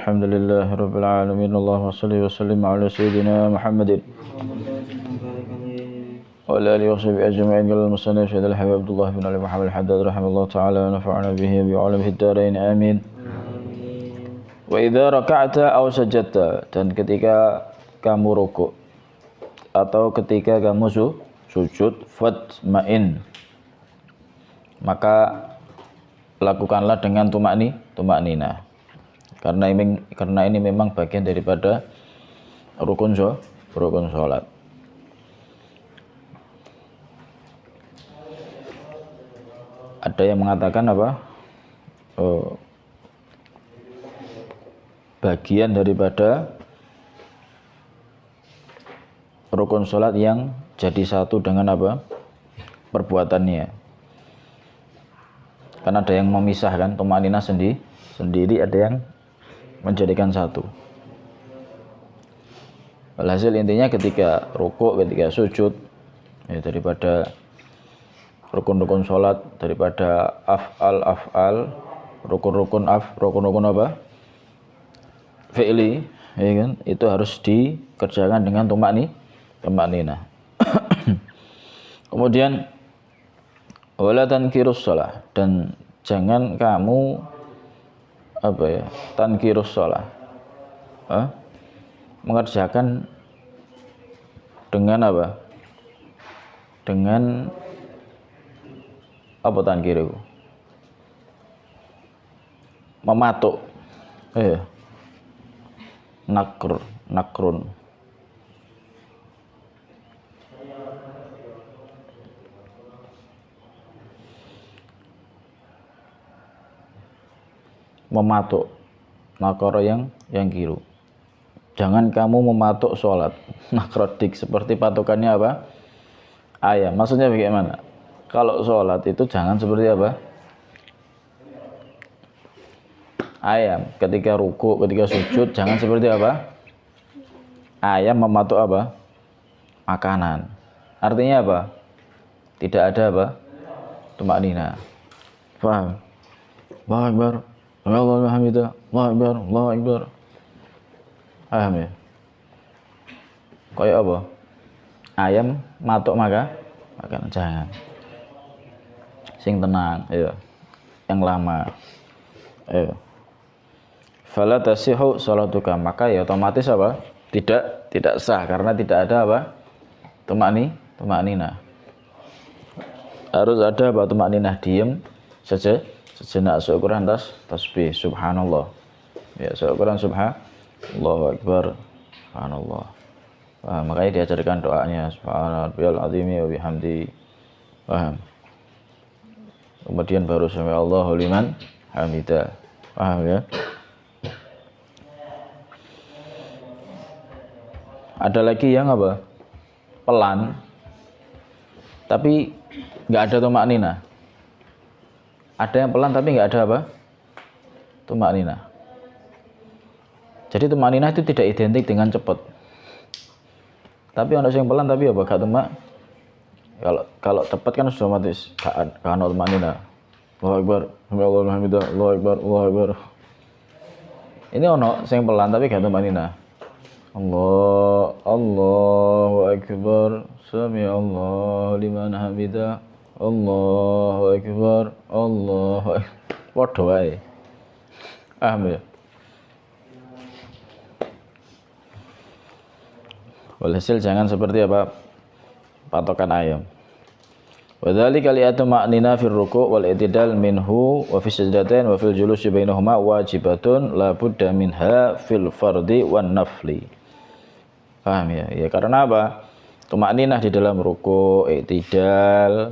Alhamdulillah Rabbil Alamin. Allahumma salli wa sallim ala Sayyidina Muhammadin wa ala alihi wa sahbihi ajma'in. Qala al-musannif Syekh Al-Habib Abdullah bin Ali Muhammad Al-Haddad rahimahullah ta'ala wa nafa'ana bihi bi ulamihi ad-darain. Amin. Wa idza raka'ta aw sajadta, dan ketika kamu rukuk atau ketika kamu sujud, fatma'in, maka lakukanlah dengan tumakninah. Karena ini memang bagian daripada rukun salat. Ada yang mengatakan bagian daripada rukun salat yang jadi satu dengan perbuatannya. Karena ada yang memisahkan tumakninah sendiri, ada yang menjadikan satu. Alhasil intinya ketika rukuk, ketika sujud, ya, daripada rukun-rukun sholat, daripada af'al, rukun-rukun fi'li, ya kan? Itu harus dikerjakan dengan tumakninah. Kemudian wala tankirus shalah, dan jangan kamu tankirus shalah, mengerjakan dengan dengan tankir itu mematuk, nakrun, mematuk, nakoro yang kiru. Jangan kamu mematuk sholat, nakrodik, seperti patokannya ayam. Maksudnya bagaimana? Kalau sholat itu jangan seperti ayam. Ketika ruku, ketika sujud, jangan seperti ayam mematuk makanan. Artinya tidak ada tumakninah. Paham? Allahu Akbar, Allahu Hamidah, Allahu Akbar, Allahu Akbar. Paham ya? Kayak ayam matuk makan, jangan. Sing tenang, ya. Yang lama. Fala tasihu salatuka, maka ya otomatis Tidak sah, karena tidak ada tumakninah. Harus ada tumakninah, diam saja sejenak, seukuran tasbih subhanallah. Ya, seukuran Allahu Akbar, subhanallah. Makanya diajarkan doanya subhanallahil azimi wa bihamdi. Paham? Kemudian baru sami Allahu liman hamidah. Paham ya? Ada lagi yang pelan, tapi nggak ada tumakninah. Ada yang pelan tapi nggak ada tumakninah. Jadi tumakninah itu tidak identik dengan cepat. Tapi ada yang pelan tapi gak tumak. Kalau cepat kan sudah otomatis gak ada tumakninah. Allahu Akbar, Allahu Hamidah, Allahu Akbar, Allahu Akbar. Ini yang pelan tapi gak tumakninah. Allahu Akbar, sami Allahu liman hamidah, Allahu Akbar, Allahu Akbar. Padha wae. Paham ya? Walhasil jangan seperti patokan ayam. Wa dzalika li'atu ma'nina fil ruku' wal i'tidal minhu wa fi sajdatain wa fil julusi bainahuma wajibatun la budda minha fil fardhi wan nafli. Paham ya? Ya karena tumakninah di dalam ruku', i'tidal,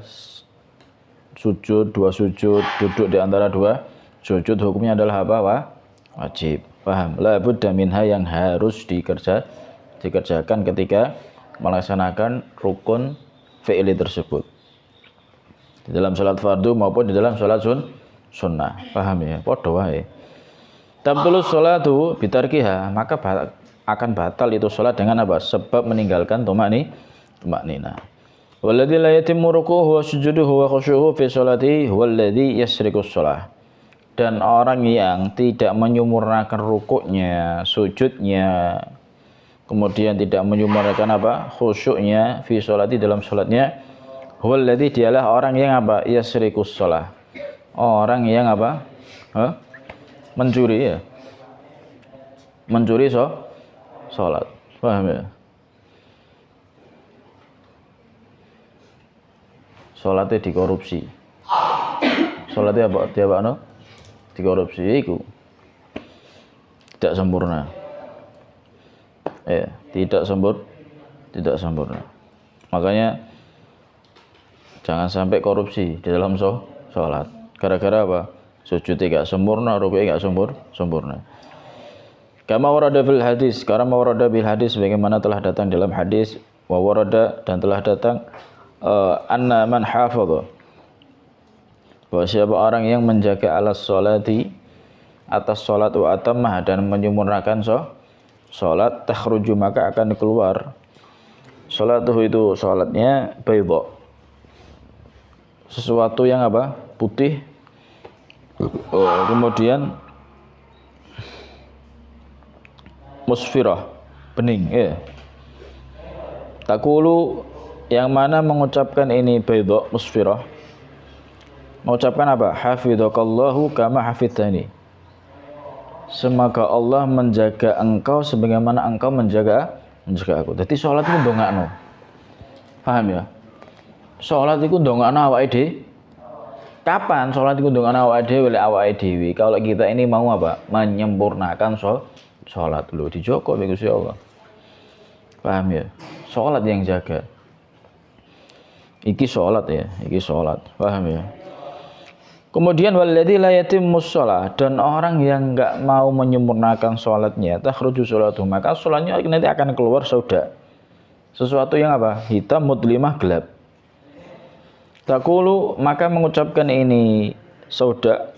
sujud, dua sujud, duduk di antara dua sujud, hukumnya adalah wajib. Paham? La budda minha, yang harus dikerjakan ketika melaksanakan rukun fi'li tersebut, di dalam salat fardu maupun di dalam salat sunnah. Paham ya? Padha wae. Tabtulus sholatu bitarkiha, maka akan batal itu salat dengan sebab meninggalkan tumakninah. Walladzi la yatimmu ruku'uhu wa sujuduhu wa khushu'uhu fi sholati huwallazi yasriqus shalah. dan orang yang tidak menyempurnakan rukuknya, sujudnya, kemudian tidak menyempurnakan apa? Khusyuknya fi sholati dalam salatnya, huwallazi dialah orang yang apa? Yasrikus shalah. Orang yang apa? Mencuri ya. Mencuri salat. Paham ya? Salatnya dikorupsi. Salatnya apa? Dia apa no? Dikorupsi itu tidak sempurna. Tidak sempurna. Makanya jangan sampai korupsi di dalam salat. Gara-gara apa? Sujudnya enggak sempurna, rukuknya enggak sempurna. Kama warada fil hadis, karena warada bil hadis sebagaimana telah datang dalam hadis, wa warada dan telah datang anna man hafadha, bahwa siapa orang yang menjaga alas sholati atas sholat wa atammah dan menyempurnakan sholat, takhruju maka akan keluar sholatuhu itu sholatnya baydha, sesuatu yang apa? Putih, kemudian musfirah, bening ya. Takulu yang mana mengucapkan ini baydha musfirah, mengucapkan apa? Hafidhakallahu kama hafidhani, semoga Allah menjaga engkau sebagaimana engkau menjaga aku. Jadi sholat itu ndongakno. Paham ya? Sholat itu ndongakno awake dhewe. Kapan sholat itu ndongakno awake dhewe oleh awake dhewe? Kalau kita ini mau apa? Menyempurnakan sholat dulu dijogo oleh Gusti Allah. Paham ya? Sholat yang jaga. Iki sholat ya, iki sholat. Paham ya? Kemudian walladzi la yatimmus shalah, dan orang yang enggak mau menyempurnakan sholatnya, takhruju sholatuh, maka sholatnya nanti akan keluar sauda, sesuatu yang apa? Hitam mudlimah gelap. Takulu maka mengucapkan ini sauda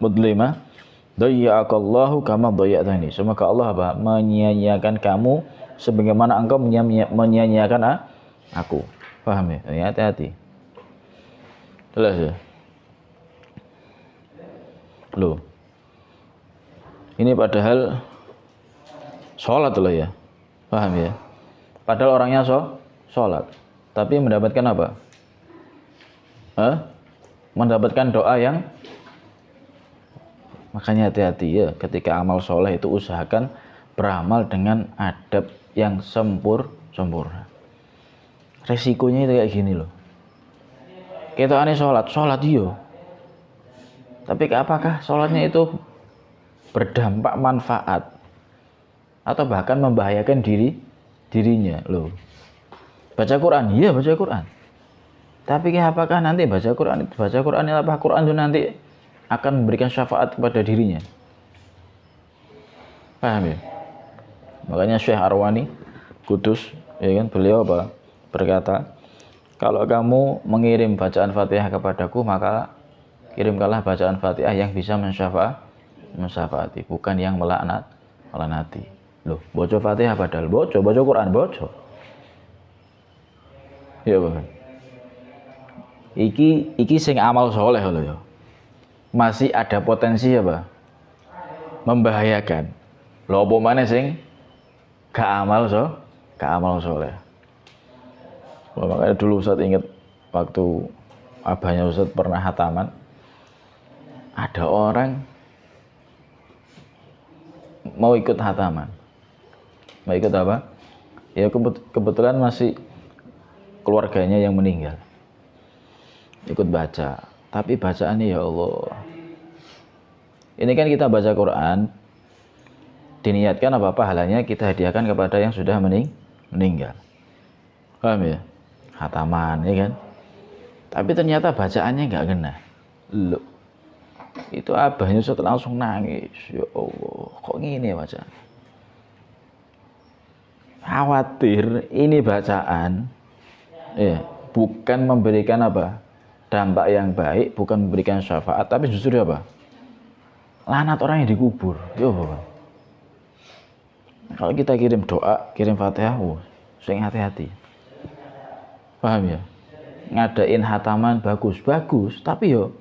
mudlimah, dayya'akallahu kama dayya'tani, semoga Allah apa? Menyia-nyiakan kamu sebagaimana engkau menyia-nyiakan aku. Paham ya? Ya, hati-hati. Jelas ya? Loh, ini padahal sholat loh ya. Paham ya? Padahal orangnya sholat, tapi mendapatkan apa? Mendapatkan doa yang, makanya hati-hati ya, ketika amal soleh itu usahakan beramal dengan adab yang sempurna. Resikonya itu kayak gini loh. Kita aneh sholat iyo, tapi apakah sholatnya itu berdampak manfaat atau bahkan membahayakan dirinya loh. Baca Quran, iya baca Quran, tapi apakah nanti baca Quran apa Quran itu nanti akan memberikan syafaat kepada dirinya? Paham ya? Makanya Syekh Arwani Kudus ya kan, beliau apa berkata, kalau kamu mengirim bacaan Fatihah kepadaku, maka kirimkanlah bacaan Fatihah yang bisa mensyafaati, bukan yang melaknati. Loh, baca Fatihah padahal baca Quran baca. Ya bukan. Iki sing amal soleh loh ya. Masih ada potensi apa? Membahayakan. Loh apa maneh sing gak amal soleh. Makanya dulu Ustaz ingat waktu abahnya Ustaz pernah hataman, ada orang mau ikut hataman. Mau ikut apa? Ya kebetulan masih keluarganya yang meninggal. Ikut baca, tapi bacaannya ya Allah. Ini kan kita baca Quran, diniatkan apa pahalanya kita hadiahkan kepada yang sudah meninggal. Paham ya? Hataman ya kan? Tapi ternyata bacaannya enggak kena. Loh, itu abahnya Ustaz langsung nangis. Ya Allah, kok gini ya bacaan? Khawatir ini bacaan ya bukan memberikan apa? Dampak yang baik, bukan memberikan syafaat, tapi justru apa? Lanat orang yang dikubur. Ya Allah. Kalau kita kirim doa, kirim Fatihah, sing hati-hati. Paham ya? Ngadain hataman bagus, tapi yo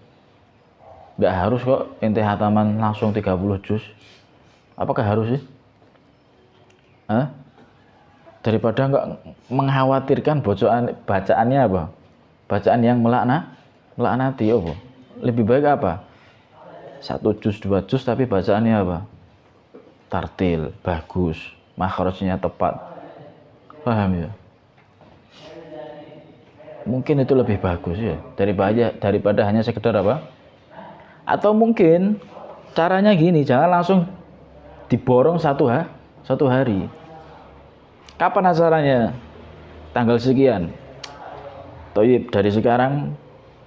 Nggak harus kok ente hataman langsung 30 juz. Apakah harus sih? Hah? Daripada nggak mengkhawatirkan bacaannya apa? Bacaan yang melaknati apa? Lebih baik apa? 1 juz 2 juz tapi bacaannya apa? Tartil, bagus, makhrajnya tepat. Paham ya? Mungkin itu lebih bagus ya daripada hanya sekedar apa? Atau mungkin caranya gini, jangan langsung diborong satu hari. Kapan acaranya? Tanggal sekian. Toib, dari sekarang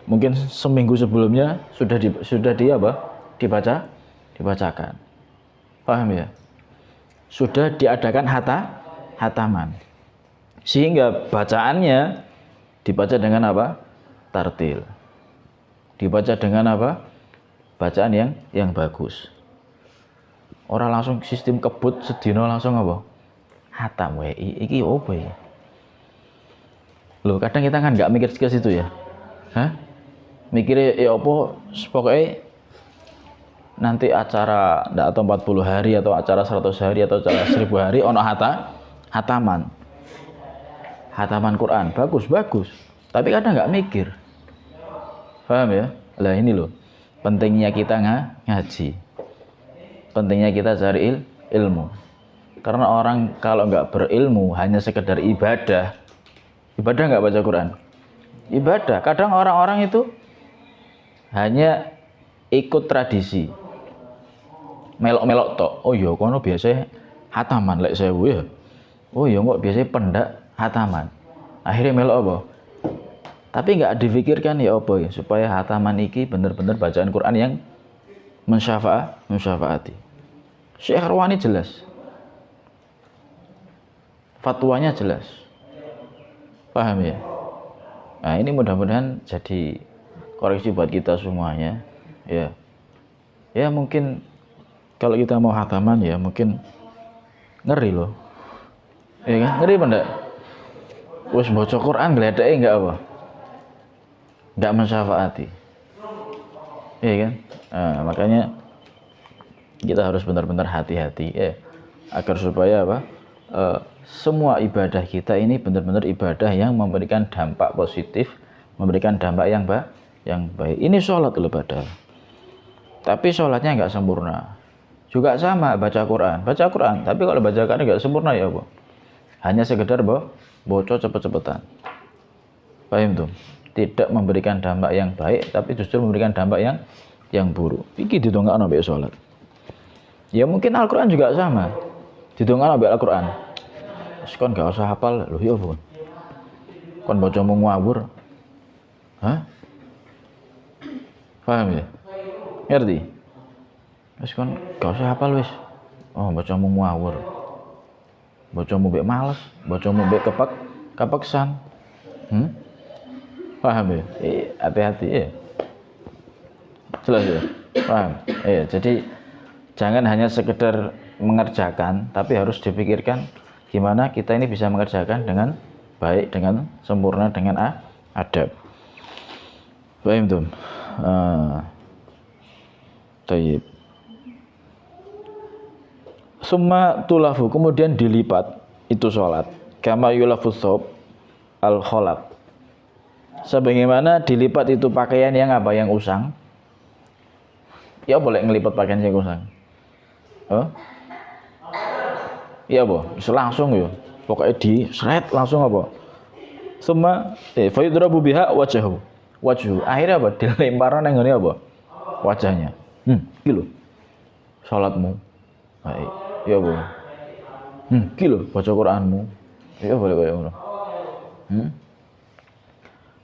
mungkin seminggu sebelumnya sudah dibacakan. Paham ya? Sudah diadakan hataman. Sehingga bacaannya dibaca dengan apa? Tartil. Dibaca dengan apa? Bacaan yang bagus. Orang langsung sistem kebut sedino langsung apa? Hatam iki opo ya? Loh, kadang kita kan nggak mikir ke situ ya. Hah? Mikirnya ya opo pokoknya nanti acara ndak atau 40 hari atau acara 100 hari atau acara 1000 hari ono hataman. Hataman Quran bagus. Tapi kadang nggak mikir. Paham ya? Lah ini loh. Pentingnya kita ngaji. Pentingnya kita cari ilmu. Karena orang kalau nggak berilmu hanya sekedar ibadah nggak baca Quran. Ibadah. Kadang orang-orang itu hanya ikut tradisi. Melok-melok tok. Oh iya, kono biasa hataman lek sewu ya. Oh iya, kok biasanya pendak hataman. Akhirnya melok apa? Tapi nggak difikirkan ya apa ya supaya hataman iki bener-bener bacaan Quran yang mensyafaati. Syekh Arwani jelas. Fatwanya jelas. Paham ya? Nah, ini mudah-mudahan jadi koreksi buat kita semuanya. Ya. Ya mungkin kalau kita mau hataman ya mungkin ngeri loh. Ya kan? Ngeri apa enggak? Wes baca Quran gledeke enggak apa? Enggak mensyafaati. Iya kan? Nah, makanya kita harus benar-benar hati-hati agar supaya apa? Semua ibadah kita ini benar-benar ibadah yang memberikan dampak positif, memberikan dampak yang baik. Ini sholat loh padahal. Tapi sholatnya nggak sempurna. Juga sama baca Quran, tapi kalau baca Quran nggak sempurna ya apa? Hanya sekedar bocor cepet-cepetan. Paham tuh? Tidak memberikan dampak yang baik, tapi justru memberikan dampak yang buruk. Iki didongakno mbek sholat. Ya mungkin Al-Quran juga sama. Didongakno mbek Al-Quran. Kon gak usah hafal lho ya apa? Kon bacamu ngawur. Hah? Paham ya? Ngerti? Wis kon gak usah hafal wis. Oh, bacamu ngawur. Bacamu mbek males, bacamu mbek kepeksan. Paham ya? Hati-hati ya. Jelas ya? Paham? Jadi jangan hanya sekedar mengerjakan, tapi harus dipikirkan gimana kita ini bisa mengerjakan dengan baik, dengan sempurna, dengan adab. Paham tuh? Tayyib. Summa tulafu, kemudian dilipat itu sholat. Kama yulafu thawb al-kholab. Sebagaimana dilipat itu pakaian yang apa? Yang usang. Ya boleh ngelipat pakaian yang usang. Iya boh, langsung ya. Pokoknya di seret langsung apa? Summa fayudrabu biha wajhu. Akhirnya apa? Dilemparan nang ngene apa? Wajahnya. Iki lho. Salatmu. Baik. Iya boh. Iki lho baca Quranmu. Iya boleh kaya ngono.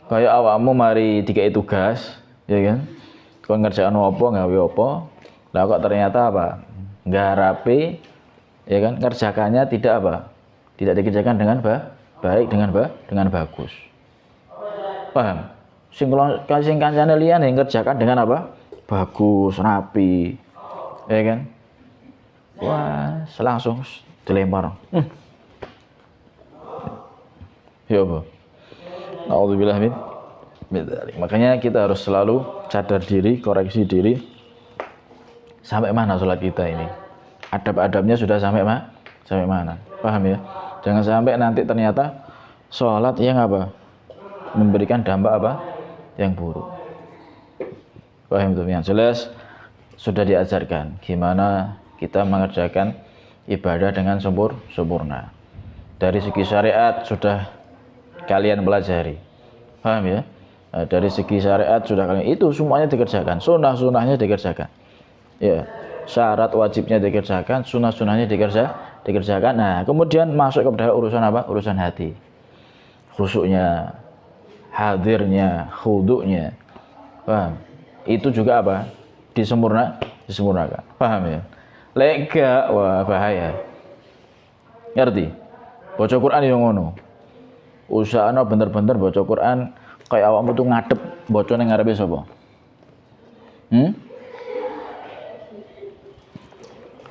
Kayak awakmu mari dikai tugas, ya kan? Kon ngerjakno apa, gawe apa? Lah kok ternyata apa? Ngarape ya kan ngerjakannya tidak apa? Tidak dikerjakan dengan baik, dengan bagus. Paham? Sing kancane liyane ngerjakan dengan apa? Bagus, rapi. Ya kan? Wah, langsung dilempar. Ya apa? Nauzubillah min Makanya kita harus selalu sadar diri, koreksi diri. Sampai mana sholat kita ini? Adab-adabnya sudah sampai mana? Paham ya? Jangan sampai nanti ternyata sholat yang apa? Memberikan dampak apa? Yang buruk. Paham itu? Yang jelas sudah diajarkan gimana kita mengerjakan ibadah dengan sempurna. Dari segi syariat sudah kalian pelajari. Paham ya? Dari segi syariat sudah kalian, itu semuanya dikerjakan, sunnah-sunnahnya dikerjakan. Ya, syarat wajibnya dikerjakan, sunnah-sunnahnya dikerjakan. Nah, kemudian masuk kepada urusan apa? Urusan hati. Khusyuknya, hadirnya, khudu'nya. Paham? Itu juga apa? Disempurnakan. Paham ya? Lega, wah bahaya. Ngerti? Baca Quran yang ngono. Usahana bener-bener baca Quran kayak awakmu tuh ngadep baca ning ngarepe sapa?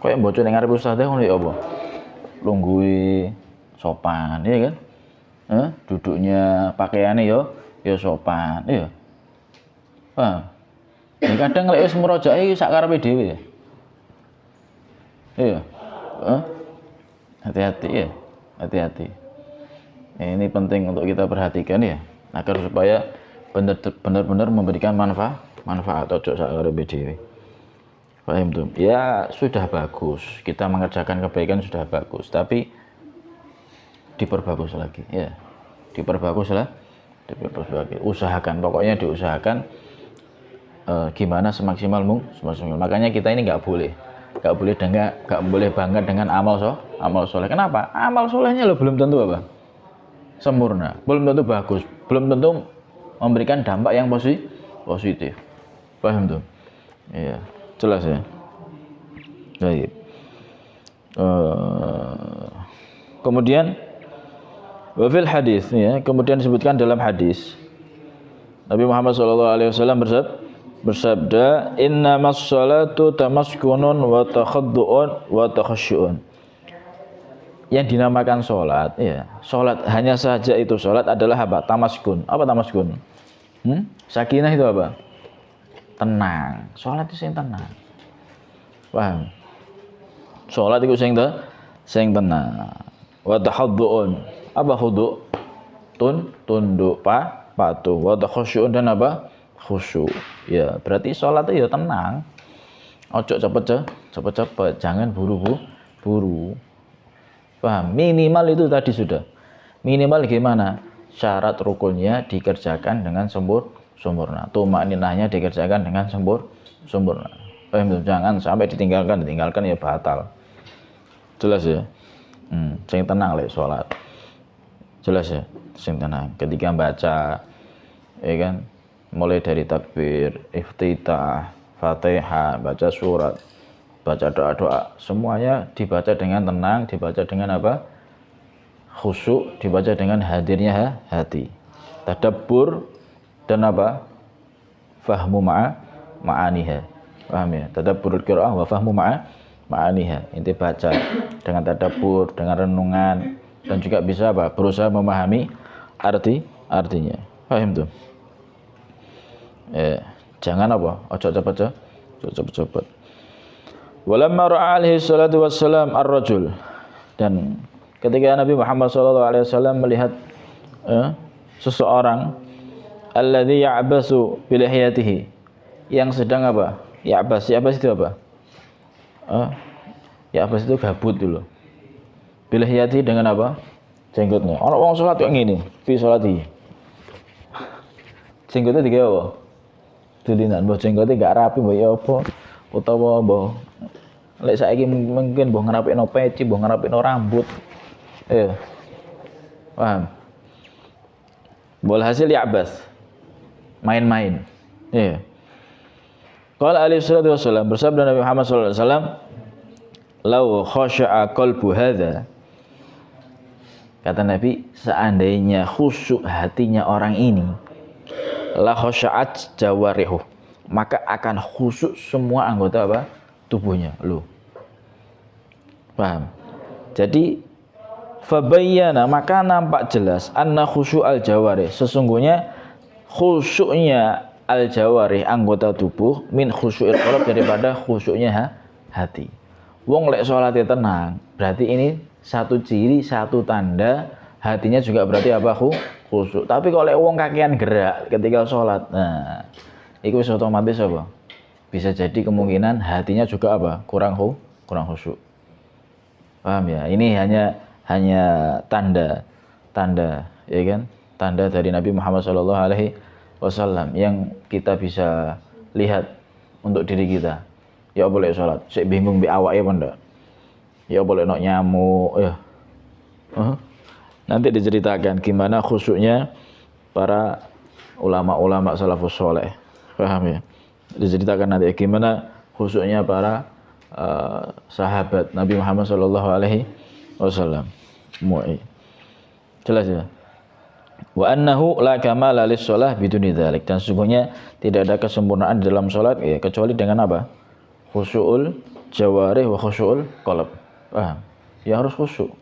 Kayak baca ning ngarepe ustaz ngono ya apa? Lungguhe sopan, ya kan? Duduknya pakaiannya ya sopan, ya. Paham? Ya kadang lek wis merojake sak karepe dhewe ya. Iya. Hati-hati ya. Hati-hati. Ini penting untuk kita perhatikan ya, agar supaya benar-benar memberikan manfaat ojo sak karepe dhewe. Paham tuh? Ya sudah bagus, kita mengerjakan kebaikan sudah bagus, tapi diperbagus lagi ya. Diperbagus lagi. Usahakan, pokoknya diusahakan gimana semaksimal mungkin. Makanya kita ini nggak boleh bangga dengan amal soleh. Kenapa? Amal solehnya lo belum tentu apa? Sempurna, belum tentu bagus, belum tentu memberikan dampak yang positif. Paham tuh? Iya, jelas ya. Baik. Kemudian wafil hadis ya, kemudian disebutkan dalam hadis Nabi Muhammad SAW bersabda, innamas sholatu tamaskunun wa takhaddu'un wa takhasyu'un. Yang dinamakan sholat, ya, sholat hanya saja itu sholat adalah apa? Tamaskun. Apa tamaskun? Sakinah itu apa? Tenang. Sholat itu yang tenang. Paham? Sholat itu yang tenang. Wa tahaddu'un. Apa khudu'? Tunduk patuh. Wa takhasyu'un dan apa? Khusyuk. Ya, berarti sholat itu ya tenang. Ojo cepet-cepet, jangan buru-buru. Paham? Minimal itu tadi sudah. Minimal gimana? Syarat rukunnya dikerjakan dengan sempurna. Tumakninahnya dikerjakan dengan sempurna. Paham? Jangan sampai ditinggalkan ya batal. Jelas ya? Sing tenang lek sholat. Jelas ya? Sing tenang. Ketika baca, ya kan? Mulai dari takbir, iftitah, Fatihah, baca surat, baca doa-doa, semuanya dibaca dengan tenang, dibaca dengan apa? Khusyuk, dibaca dengan hadirnya hati. Tadabbur dan apa? Fahmu ma'aniha. Paham ya? Tadabburul qiraah wa fahmu ma'aniha. Inti baca dengan tadabbur, dengan renungan, dan juga bisa apa? Berusaha memahami artinya. Paham tuh? Jangan apa? Ojo cepet-cepet. Walamma ra'a alaihi salatu wassalam ar-rajul, dan ketika Nabi Muhammad SAW melihat seseorang alladzi ya'basu bi lihiyatihi, yang sedang apa? Ya'bas itu apa? Ya'bas itu gabut dulu. Bi lihiyatihi dengan apa? Jenggotnya. Orang wong salat kok ngene, fi salati. Jenggotnya digawe apa? Dulinan, mbah jenggote gak rapi mbah ya apa? Utawa mbah lek saiki mungkin mbah ngrapikno peci, mbah ngrapikno rambut. Paham? Hasil ya'bas. Main-main. Qala alaihi salatu wassalam, bersabda Nabi Muhammad sallallahu alaihi wasallam, "Lau khasha'a qalbu hadza." Kata Nabi, seandainya khusyuk hatinya orang ini, la khasya'at jawarihu, maka akan khusyuk semua anggota apa? Tubuhnya. Paham? Jadi fabayyana, maka nampak jelas anna khusyu'al jawarih, sesungguhnya khusyuknya al-jawarih anggota tubuh min khusyu'il qalb daripada khusyuknya hati. Wong lek salate tenang, berarti ini satu ciri, satu tanda hatinya juga berarti apa khusyuk. Tapi kalau lek wong kakean gerak ketika salat, nah itu otomatis apa? Bisa jadi kemungkinan hatinya juga apa? Kurang khusyuk. Paham ya? Ini hanya tanda ya kan? Tanda dari Nabi Muhammad SAW yang kita bisa lihat untuk diri kita. Ya boleh sholat, saya bingung bi awake apa ndak? Ya boleh nok nyamuk ya. Nanti diceritakan gimana khusyuknya para ulama-ulama salafus soleh. Paham ya? Diceritakan nanti gimana khusyuknya para sahabat Nabi Muhammad SAW. Jelas ya? Wa annahu la kamala lis-shalah biduni dzalik, dan sesungguhnya tidak ada kesempurnaan di dalam salat ya kecuali dengan apa? Khusyu'ul jawarih wa khusyu'ul qalb. Paham? Ya harus khusyuk.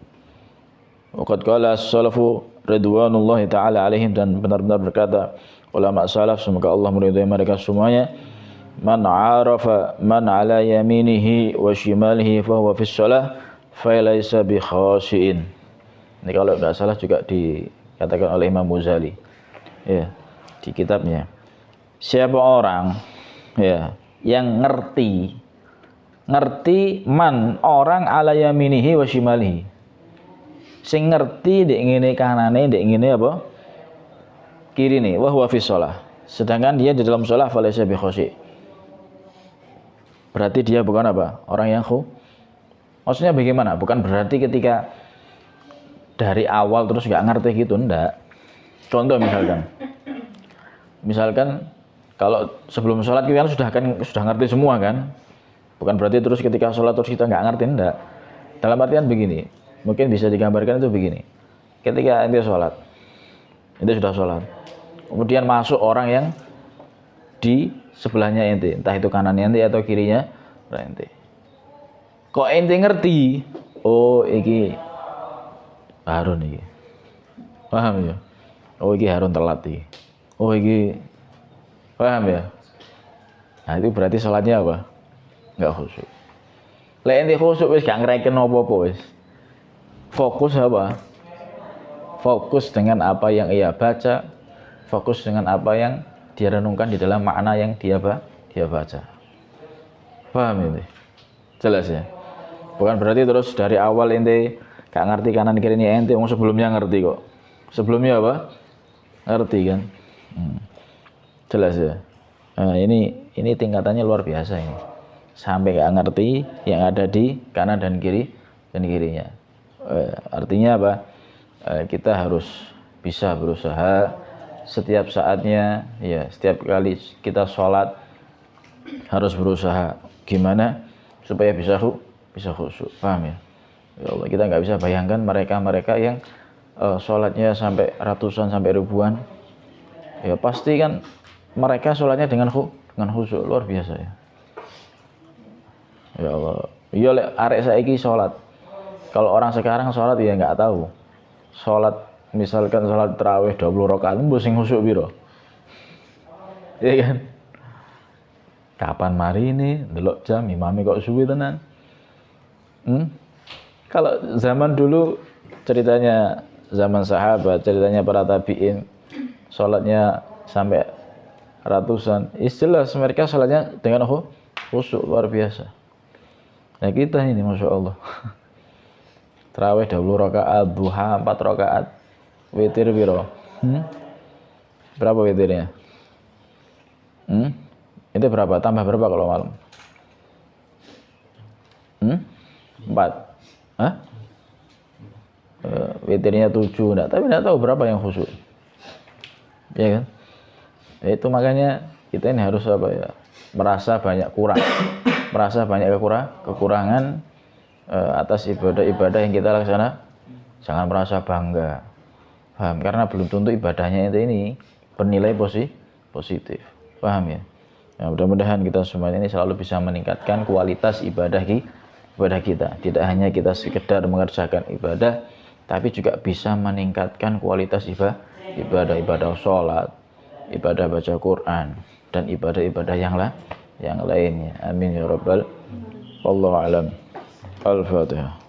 Waqad qala as-salafu ridwanullahi taala alaihim, dan benar-benar berkata ulama salaf semoga Allah meridhai mereka semuanya, man arafa man ala yaminihi wa shimalihi fa huwa fi shalah fa laysa bi khashiin. Ini kalau enggak salah juga dikatakan oleh Imam Ghazali ya di kitabnya. Siapa orang ya yang ngerti man orang ala yaminihi wa shimalihi, sing ngerti dek ngene kanane dek ngene apa kiri nih, wa huwa fi shalah, sedangkan dia di dalam shalah falaysa bi khashi, berarti dia bukan apa? Orang yang maksudnya bagaimana? Bukan berarti ketika dari awal terus nggak ngerti gitu, ndak. Contoh misalkan kalau sebelum sholat kita sudah ngerti semua kan, bukan berarti terus ketika sholat terus kita nggak ngerti, ndak. Dalam artian begini, mungkin bisa digambarkan itu begini, ketika ente sholat, ente sudah sholat, kemudian masuk orang yang di sebelahnya ente, entah itu kanannya ente atau kirinya ente. Kok ente ngerti? Oh iki Harun iki. Paham ya? Oh iki Harun telat iki. Oh iki. Paham ya? Nah itu berarti sholatnya apa? Enggak khusyuk. Lek ente khusyuk wis gak ngreken apa-apa wis. Fokus apa? Fokus dengan apa yang ia baca, fokus dengan apa yang dia renungkan di dalam makna yang dia baca. Paham ini? Jelas ya? Bukan berarti terus dari awal ente gak ngerti kanan kirinya ente, sebelumnya ngerti kok. Sebelumnya apa? Ngerti kan? Jelas ya? Nah, ini tingkatannya luar biasa ini. Sampai gak ngerti yang ada di kanan dan kirinya. Artinya apa? Kita harus bisa berusaha setiap saatnya, ya setiap kali kita sholat harus berusaha gimana supaya bisa khusyuk. Paham ya? Ya Allah, kita nggak bisa bayangkan mereka yang sholatnya sampai ratusan sampai ribuan, ya pasti kan mereka sholatnya dengan khusyuk luar biasa ya. Ya Allah, iya lek arek saiki sholat, kalau orang sekarang sholat ya nggak tahu, sholat misalkan sholat tarawih 20 rakaat mbok sing khusyuk piro, iya kan? Kapan mari ini delok jam imame kok suwi tenan. Kalau zaman dulu ceritanya zaman sahabat, ceritanya para tabi'in, sholatnya sampai ratusan, istilah mereka sholatnya dengan khusyuk luar biasa. Nah kita ini Masya Allah tarawih 20 rakaat, duha 4 rakaat, witir piro? Berapa witirnya? Itu berapa? Tambah berapa kalau malam? 4. Hah? Witirnya 7, tapi enggak tahu berapa yang khusyuk. Ya kan? Itu makanya kita ini harus apa ya? Merasa banyak kekurangan atas ibadah-ibadah yang kita laksanakan. Jangan merasa bangga. Paham? Karena belum tentu ibadahnya ini bernilai positif. Paham ya? Ya, mudah-mudahan kita semua ini selalu bisa meningkatkan kualitas ibadah kita. Tidak hanya kita sekedar mengerjakan ibadah, tapi juga bisa meningkatkan kualitas ibadah sholat, ibadah baca Quran dan ibadah-ibadah yang lainnya. Amin ya rabbal. Wallahu alam. Al-Fatihah.